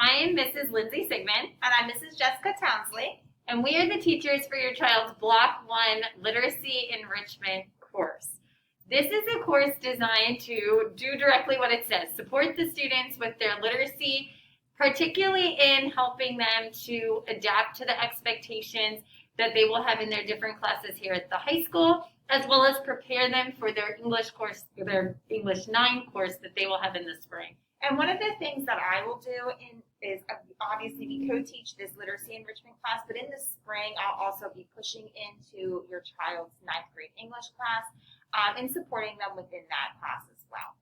I am Mrs. Lindsay Sigman. And I'm Mrs. Jessica Townsley. And we are the teachers for your child's Block 1 Literacy Enrichment course. This is a course designed to do directly what it says, support the students with their literacy, particularly in helping them to adapt to the expectations that they will have in their different classes here at the high school, as well as prepare them for their English course, their English 9 course that they will have in the spring. And one of the things that I will do is obviously we co-teach this literacy enrichment class, but in the spring I'll also be pushing into your child's 9th grade English class and supporting them within that class as well.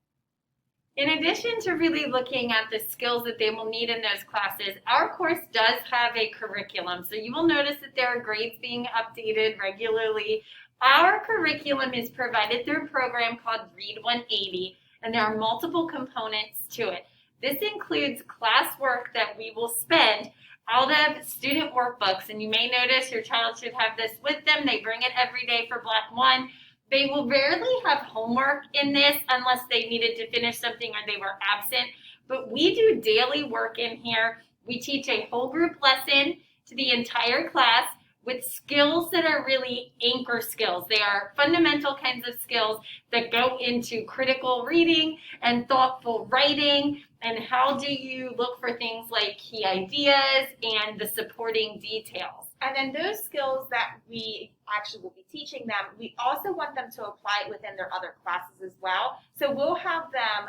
In addition to really looking at the skills that they will need in those classes, our course does have a curriculum. So you will notice that there are grades being updated regularly. Our curriculum is provided through a program called Read 180, and there are multiple components to it. This includes classwork that we will spend out of student workbooks, and you may notice your child should have this with them. They bring it every day for Block 1. They will rarely have homework in this unless they needed to finish something or they were absent, but we do daily work in here. We teach a whole group lesson to the entire class with skills that are really anchor skills. They are fundamental kinds of skills that go into critical reading and thoughtful writing, and how do you look for things like key ideas and the supporting details. And then those skills that we actually will be teaching them, we also want them to apply it within their other classes as well. So we'll have them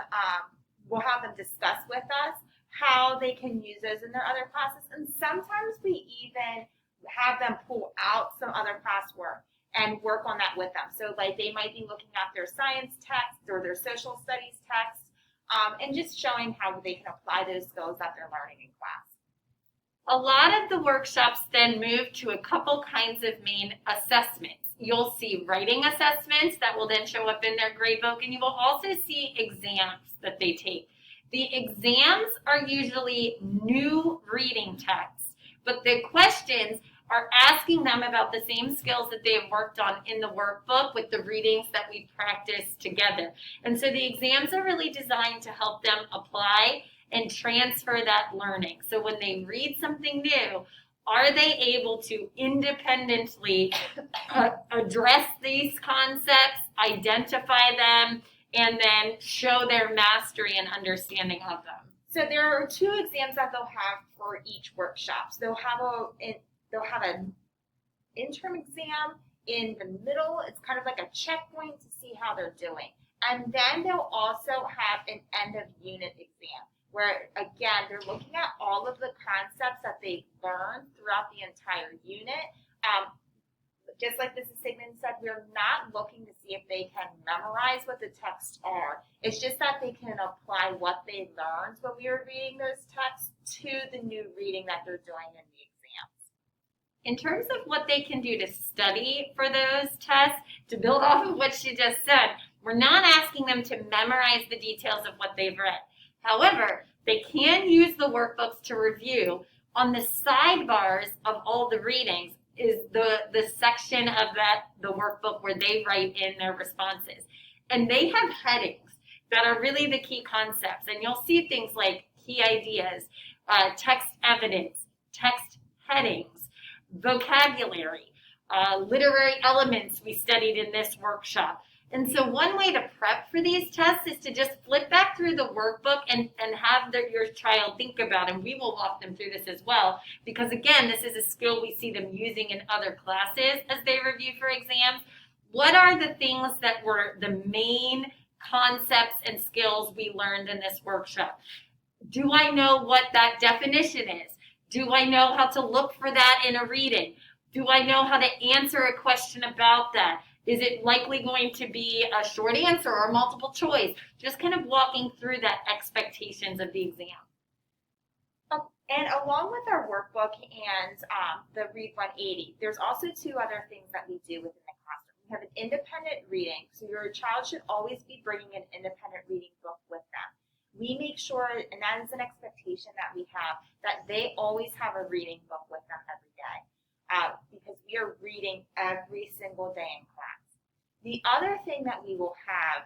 discuss with us how they can use those in their other classes, and sometimes we even have them pull out some other classwork and work on that with them. So like they might be looking at their science text or their social studies text and just showing how they can apply those skills that they're learning in class. A lot of the workshops then move to a couple kinds of main assessments. You'll see writing assessments that will then show up in their gradebook, and you will also see exams that they take. The exams are usually new reading texts, but the questions are asking them about the same skills that they have worked on in the workbook with the readings that we practiced together. And so the exams are really designed to help them apply and transfer that learning. So when they read something new, are they able to independently address these concepts, identify them, and then show their mastery and understanding of them? So there are 2 exams that they'll have for each workshop. So they'll have an interim exam in the middle. It's kind of like a checkpoint to see how they're doing. And then they'll also have an end of unit exam, where again, they're looking at all of the concepts that they've learned throughout the entire unit. Just like Mrs. Sigman said, we're not looking to see if they can memorize what the texts are. It's just that they can apply what they learned when we were reading those texts to the new reading that they're doing in the exams. In terms of what they can do to study for those tests, to build off of what she just said, we're not asking them to memorize the details of what they've read. However, they can use the workbooks to review. On the sidebars of all the readings is the section of the workbook where they write in their responses. And they have headings that are really the key concepts. And you'll see things like key ideas, text evidence, text headings, vocabulary, literary elements we studied in this workshop. And so one way to prep for these tests is to just flip back through the workbook and have your child think about, and we will walk them through this as well, because again, this is a skill we see them using in other classes as they review for exams. What are the things that were the main concepts and skills we learned in this workshop? Do I know what that definition is? Do I know how to look for that in a reading? Do I know how to answer a question about that? Is it likely going to be a short answer or multiple choice? Just kind of walking through that expectations of the exam. And along with our workbook and the Read 180, there's also 2 other things that we do within the classroom. We have an independent reading. So your child should always be bringing an independent reading book with them. We make sure, and that is an expectation that we have, that they always have a reading book with them every day. Because we are reading every single day in class. The other thing that we will have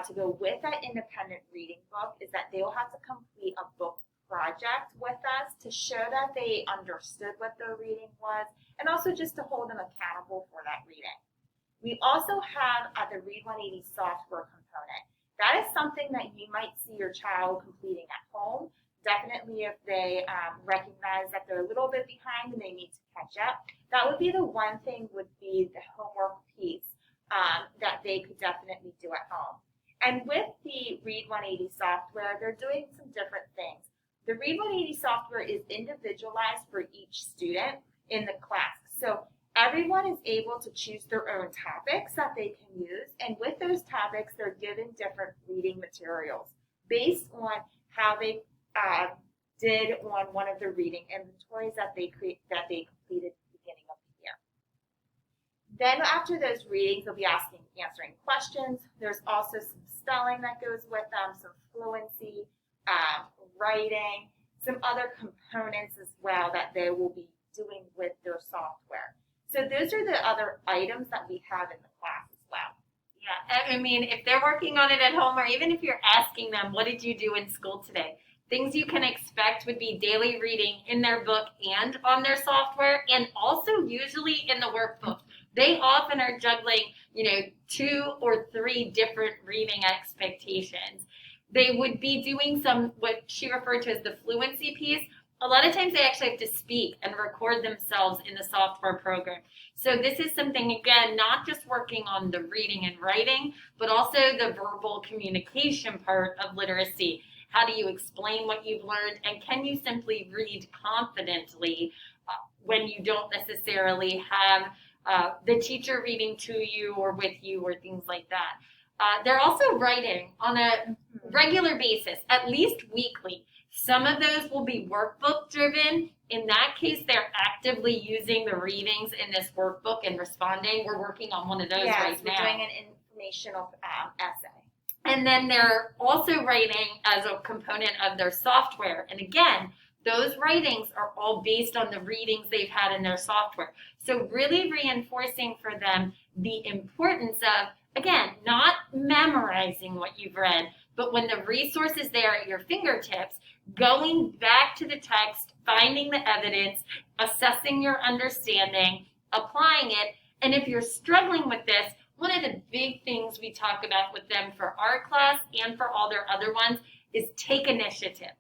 to go with that independent reading book is that they will have to complete a book project. project with us to show that they understood what their reading was, and also just to hold them accountable for that reading. We also have the Read 180 software component. That is something that you might see your child completing at home. Definitely if they recognize that they're a little bit behind and they need to catch up. That would be the one thing, would be the homework piece that they could definitely do at home. And with the Read 180 software, they're doing some different things. The Read 180 software is individualized for each student in the class. So everyone is able to choose their own topics that they can use. And with those topics, they're given different reading materials based on how they did on one of the reading inventories that they completed at the beginning of the year. Then after those readings, they'll be answering questions. There's also some spelling that goes with them, some fluency, writing, some other components as well that they will be doing with their software. So those are the other items that we have in the class as well. Yeah, I mean, if they're working on it at home, or even if you're asking them, what did you do in school today? Things you can expect would be daily reading in their book and on their software, and also usually in the workbook. They often are juggling, 2 or 3 different reading expectations. They would be doing some, what she referred to as the fluency piece. A lot of times they actually have to speak and record themselves in the software program. So this is something, again, not just working on the reading and writing, but also the verbal communication part of literacy. How do you explain what you've learned? And can you simply read confidently when you don't necessarily have the teacher reading to you or with you or things like that? They're also writing on a regular basis, at least weekly. Some of those will be workbook driven. In that case, they're actively using the readings in this workbook and responding. We're working on one of those right now. Yes, we're doing an informational essay. And then they're also writing as a component of their software. And again, those writings are all based on the readings they've had in their software. So really reinforcing for them the importance of, again, not memorizing what you've read, but when the resource is there at your fingertips, going back to the text, finding the evidence, assessing your understanding, applying it. And if you're struggling with this, one of the big things we talk about with them for our class and for all their other ones is take initiative.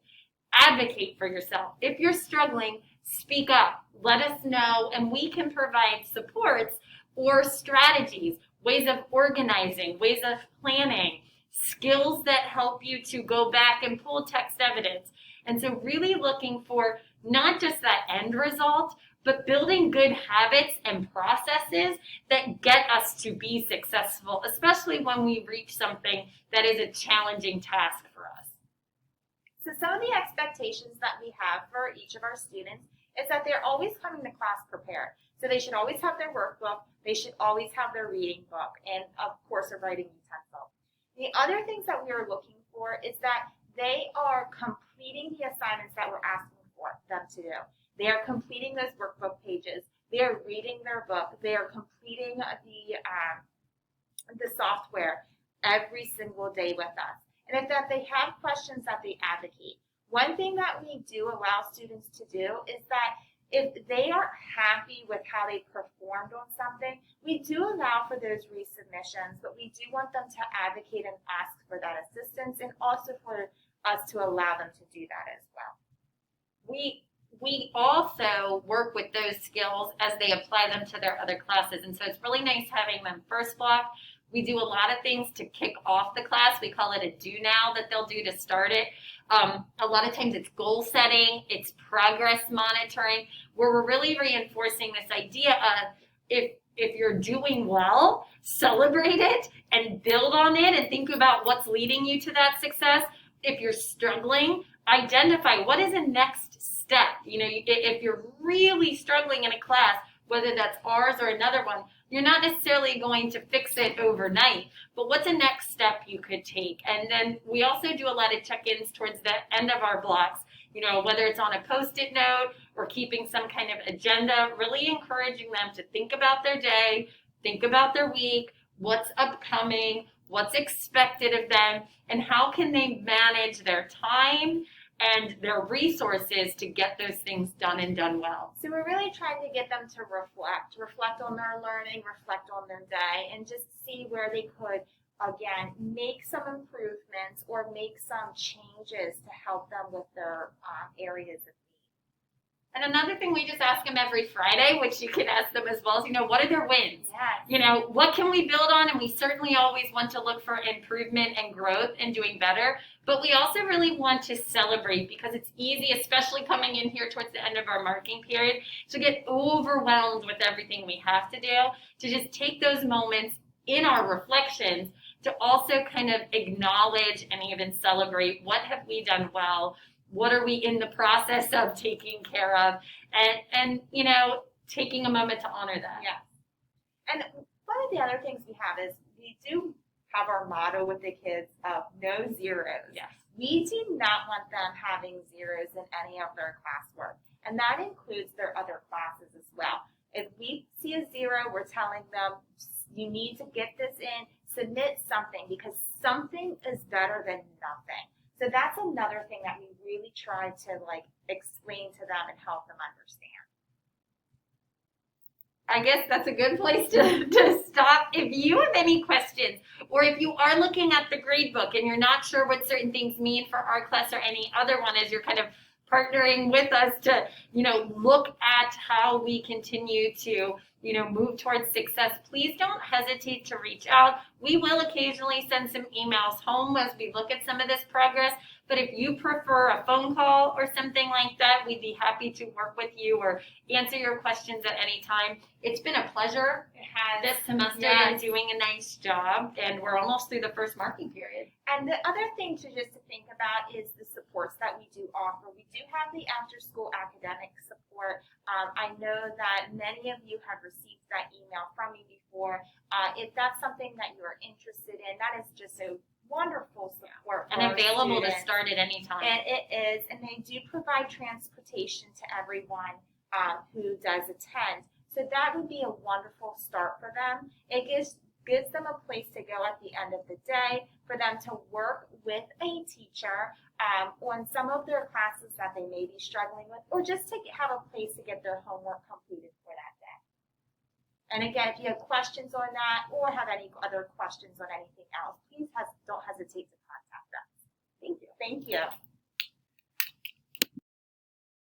Advocate for yourself. If you're struggling, speak up. Let us know, and we can provide supports or strategies, ways of organizing, ways of planning, skills that help you to go back and pull text evidence. And so really looking for not just that end result, but building good habits and processes that get us to be successful, especially when we reach something that is a challenging task for us. So some of the expectations that we have for each of our students is that they're always coming to class prepared. So they should always have their workbook, they should always have their reading book, and of course a writing utensil. The other things that we are looking for is that they are completing the assignments that we're asking for them to do. They are completing those workbook pages. They are reading their book. They are completing the software every single day with us. And if that they have questions, that they advocate. One thing that we do allow students to do is that if they aren't happy with how they performed on something, we do allow for those resubmissions, but we do want them to advocate and ask for that assistance, and also for us to allow them to do that as well. We also work with those skills as they apply them to their other classes. And so it's really nice having them first block. We do a lot of things to kick off the class. We call it a do now that they'll do to start it. A lot of times it's goal setting, it's progress monitoring, where we're really reinforcing this idea of if you're doing well, celebrate it and build on it and think about what's leading you to that success. If you're struggling, identify what is the next step. If you're really struggling in a class, whether that's ours or another one, you're not necessarily going to fix it overnight, but what's a next step you could take? And then we also do a lot of check-ins towards the end of our blocks, whether it's on a Post-it note or keeping some kind of agenda, really encouraging them to think about their day, think about their week, what's upcoming, what's expected of them, and how can they manage their time and their resources to get those things done and done well. So we're really trying to get them to reflect on their learning, reflect on their day, and just see where they could, again, make some improvements or make some changes to help them with their areas of need. And another thing we just ask them every Friday, which you can ask them as well, is, what are their wins? Yes. What can we build on? And we certainly always want to look for improvement and growth and doing better. But we also really want to celebrate, because it's easy, especially coming in here towards the end of our marking period, to get overwhelmed with everything we have to do, to just take those moments in our reflections to also kind of acknowledge and even celebrate what have we done well, what are we in the process of taking care of, and taking a moment to honor that. Yes. And one of the other things we have is we do have our motto with the kids of no zeros. Yes. We do not want them having zeros in any of their classwork, and that includes their other classes as well. If we see a zero, we're telling them, you need to get this in, submit something, because something is better than nothing. So that's another thing that we really try to explain to them and help them understand. I guess that's a good place to stop. If you have any questions, or if you are looking at the grade book and you're not sure what certain things mean for our class or any other one, as you're kind of partnering with us to, look at how we continue to, move towards success, please don't hesitate to reach out. We will occasionally send some emails home as we look at some of this progress. But if you prefer a phone call or something like that, we'd be happy to work with you or answer your questions at any time. It's been a pleasure this semester. Yes. You're doing a nice job, and we're almost through the first marking period. And the other thing to think about is the supports that we do offer. We do have the after-school academic support. I know that many of you have received that email from me before. If that's something that you're interested in, that is just a wonderful support for and available students. to start at any time. And it is, and they do provide transportation to everyone who does attend. So that would be a wonderful start for them. It gives them a place to go at the end of the day, for them to work with a teacher on some of their classes that they may be struggling with, or just to have a place to get their homework completed for that day. And again, if you have questions on that or have any other questions on anything else, please don't hesitate to contact us. Thank you. Thank you.